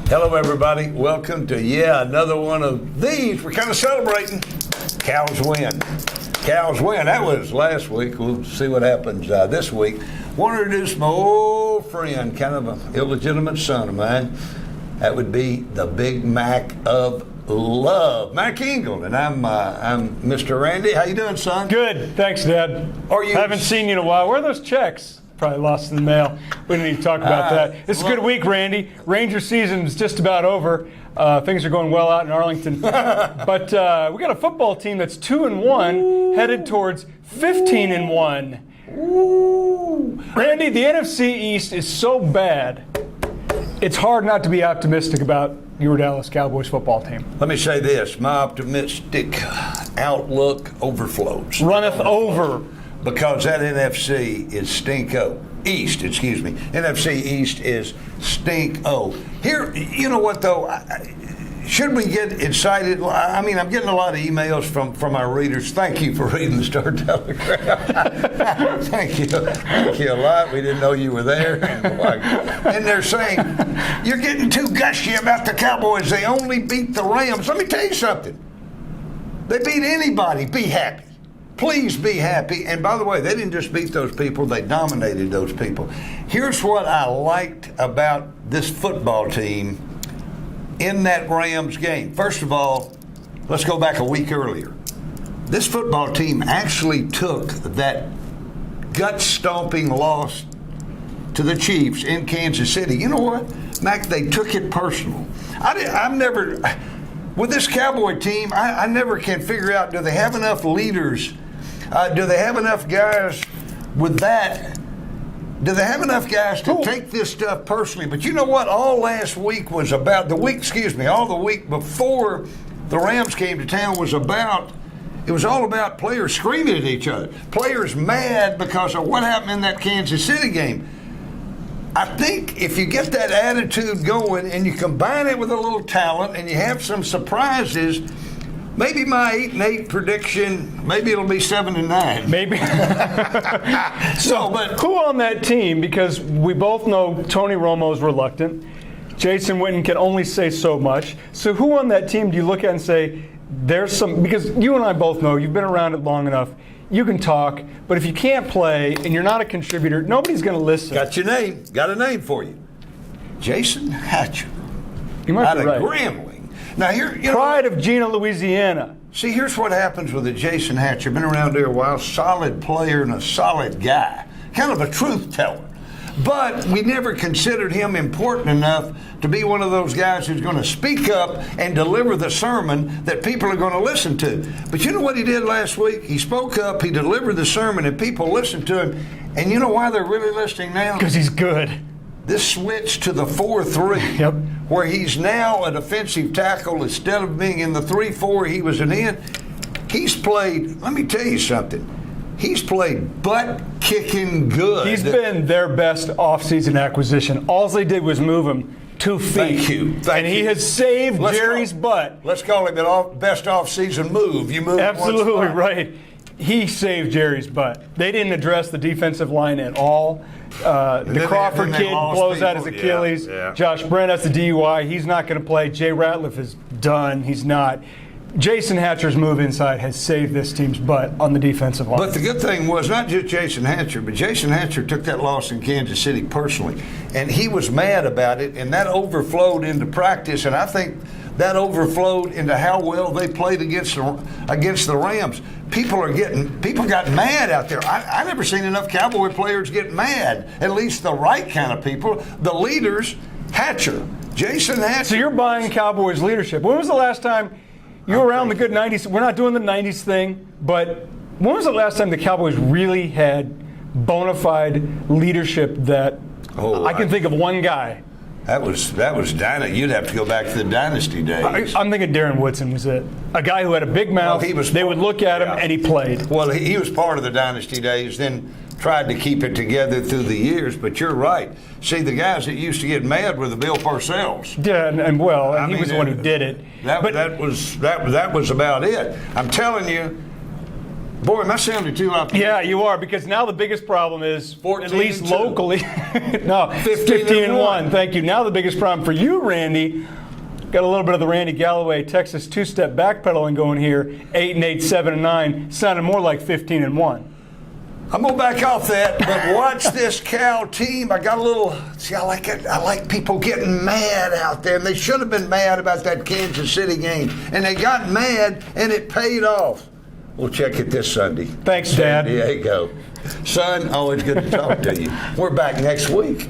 Hello, everybody. Welcome to, another one of these. We're kind of celebrating. Cows win. Cows win. That was last week. We'll see what happens this week. Want to introduce my old friend, kind of an illegitimate son of mine. That would be the Big Mac of love, Mac Engel, and I'm Mr. Randy. How you doing, son? Good. Thanks, Dad. Haven't seen you in a while. Where are those checks? Probably lost in the mail. We didn't need to talk about that. It's a good week, Randy. Ranger season's just about over. Things are going well out in Arlington. But we got a football team that's 2-1, headed towards 15-1. Ooh. Randy, the NFC East is so bad, it's hard not to be optimistic about your Dallas Cowboys football team. Let me say this. My optimistic outlook overflows. Runneth over. Because that NFC is East, excuse me. NFC East is stink-o. Here, you know what, though? Should we get excited? I mean, I'm getting a lot of emails from our readers. Thank you for reading the Star-Telegram. Thank you. Thank you a lot. We didn't know you were there. And they're saying, you're getting too gushy about the Cowboys. They only beat the Rams. Let me tell you something. They beat anybody. Be happy. Please be happy. And by the way, they didn't just beat those people, they dominated those people. Here's what I liked about this football team in that Rams game. First of all, let's go back a week earlier. This football team actually took that gut-stomping loss to the Chiefs in Kansas City. You know what, Mac? They took it personal. With this Cowboy team, I never can figure out, do they have enough leaders? Do they have enough guys with that? Do they have enough guys to take this stuff personally? But you know what? All last week was about, all the week before the Rams came to town was all about players screaming at each other. Players mad because of what happened in that Kansas City game. I think if you get that attitude going and you combine it with a little talent and you have some surprises, maybe my 8-8 prediction, maybe it'll be 7-9. Maybe. But who on that team? Because we both know Tony Romo's reluctant. Jason Witten can only say so much. So who on that team do you look at and say there's some? Because you and I both know you've been around it long enough. You can talk, but if you can't play and you're not a contributor, nobody's going to listen. Got your name. Got a name for you. Jason Hatcher. You might be right. Out of Grambling. Now here, Pride of Gina, Louisiana. See, here's what happens with a Jason Hatcher. Been around here a while. Solid player and a solid guy. Kind of a truth teller. But we never considered him important enough to be one of those guys who's going to speak up and deliver the sermon that people are going to listen to. But you know what he did last week? He spoke up, he delivered the sermon, and people listened to him. And you know why they're really listening now? Because he's good. This switch to the 4-3, yep, where he's now a defensive tackle instead of being in the 3-4 he was an end. He's played, let me tell you something, he's played butt-kicking good. He's been their best offseason acquisition. All they did was move him 2 feet. Thank you. And he has saved Jerry's butt. Let's call him the best offseason move. You moved absolutely one spot. Right. He saved Jerry's butt. They didn't address the defensive line at all. The Crawford kid blows out his Achilles. Yeah. Josh Brent has the DUI. He's not going to play. Jay Ratliff is done. He's not. Jason Hatcher's move inside has saved this team's butt on the defensive line. But the good thing was not just Jason Hatcher, but Jason Hatcher took that loss in Kansas City personally. And he was mad about it, and that overflowed into practice. And I think that overflowed into how well they played against the Rams. People got mad out there. I never seen enough Cowboy players get mad. At least the right kind of people, the leaders. Jason Hatcher. So you're buying Cowboys leadership. When was the last time you were around the good 90s? We're not doing the 90s thing, but when was the last time the Cowboys really had bona fide leadership that I can think of one guy? That was You'd have to go back to the dynasty days. I'm thinking Darren Woodson was it. A guy who had a big mouth. Well, they would look at him and he played. Well, he was part of the dynasty days, then tried to keep it together through the years, but you're right. See, the guys that used to get mad were the Bill Parcells. Yeah, and he was the one who did it. That was about it. I'm telling you, Boy, am I sounding too optimistic. Yeah, you are, because now the biggest problem is, 14 at least and 2. locally, no, 15 and 1. Thank you. Now the biggest problem for you, Randy, got a little bit of the Randy Galloway Texas two-step backpedaling going here, 8 and 8, 7 and 9, sounding more like 15 and 1. I'm gonna back off that, but watch this Cal team. I got a little. See, I like it. I like people getting mad out there, and they should have been mad about that Kansas City game, and they got mad, and it paid off. We'll check it this Sunday. Thanks, Dad. San Diego. Son, always good to talk to you. We're back next week.